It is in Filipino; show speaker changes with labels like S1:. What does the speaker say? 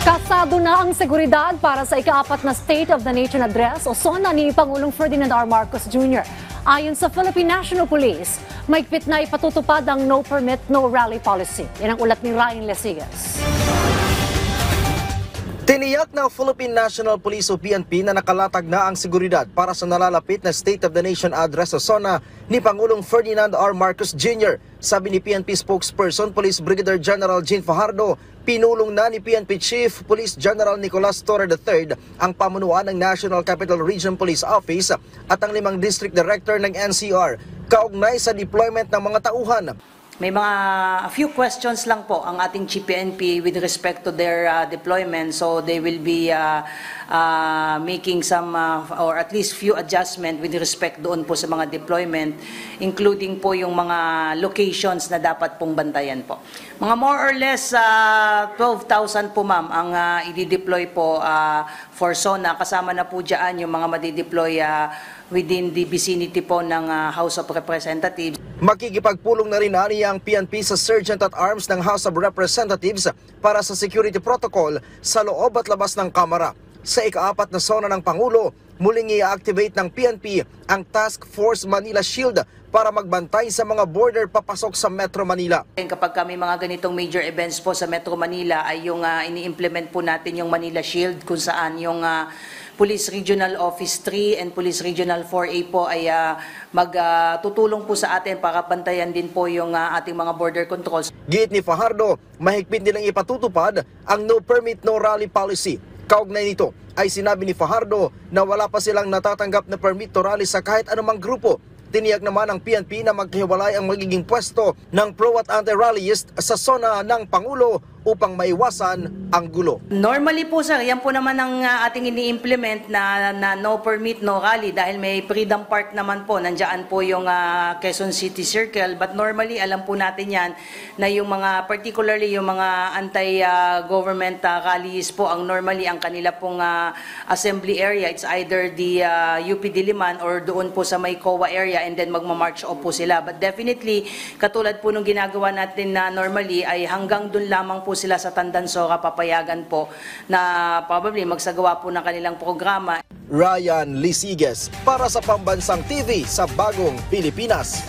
S1: Kasado na ang seguridad para sa ika-4 na State of the Nation Address o SONA ni Pangulong Ferdinand R. Marcos Jr. Ayon sa Philippine National Police, mahigpit na ipatutupad ang no permit, no rally policy. Yan ang ulat ni Ryan Lesigas.
S2: Tiniyak ng Philippine National Police o PNP na nakalatag na ang seguridad para sa nalalapit na State of the Nation Address o SONA ni Pangulong Ferdinand R. Marcos Jr. Sabi ni PNP spokesperson Police Brigadier General Jean Fajardo, pinulong na ni PNP Chief Police General Nicolas Torre III ang pamunuan ng National Capital Region Police Office at ang 5 District Director ng NCR kaugnay sa deployment ng mga tauhan.
S3: May a few questions lang po ang ating Chief PNP with respect to their deployment, so they will be making some or at least few adjustment with respect doon po sa mga deployment, including po yung mga locations na dapat pong bantayan po. Mga more or less 12,000 po ma'am ang i-deploy po for SONA, kasama na po dyan yung mga madideploy within the vicinity po ng House of Representatives.
S2: Makikipagpulong na rin ang PNP sa Sergeant at Arms ng House of Representatives para sa security protocol sa loob at labas ng Kamara. Sa ika-4 na SONA ng Pangulo, muling i-activate ng PNP ang Task Force Manila Shield para magbantay sa mga border papasok sa Metro Manila.
S3: Kapag kami mga ganitong major events po sa Metro Manila ay yung ini-implement po natin yung Manila Shield kung saan yung Police Regional Office 3 and Police Regional 4A po ay magtutulong po sa atin para bantayan din po yung ating mga border controls.
S2: Giit ni Fajardo, mahigpit nilang ipatutupad ang no permit, no rally policy. Kaugnay nito ay sinabi ni Fajardo na wala pa silang natatanggap na permit to rally sa kahit anumang grupo. Tiniyak naman ng PNP na maghiwalay ang magiging pwesto ng pro at anti-rallyist sa SONA ng Pangulo upang maiwasan ang gulo.
S3: Normally po sir, yan po naman ang ating ini-implement na no permit, no rally dahil may Freedom Park naman po, nandiyan po yung Quezon City Circle, but normally alam po natin yan na yung mga particularly yung mga anti-government rallies po ang normally ang kanila pong assembly area, it's either the UP Diliman or doon po sa may COA area and then magmamarch off po sila. But definitely, katulad po nung ginagawa natin na normally ay hanggang doon lamang po sila sa Tandansora papayagan po na probably magsagawa po ng kanilang programa.
S2: Ryan Lesigas para sa Pambansang TV sa Bagong Pilipinas.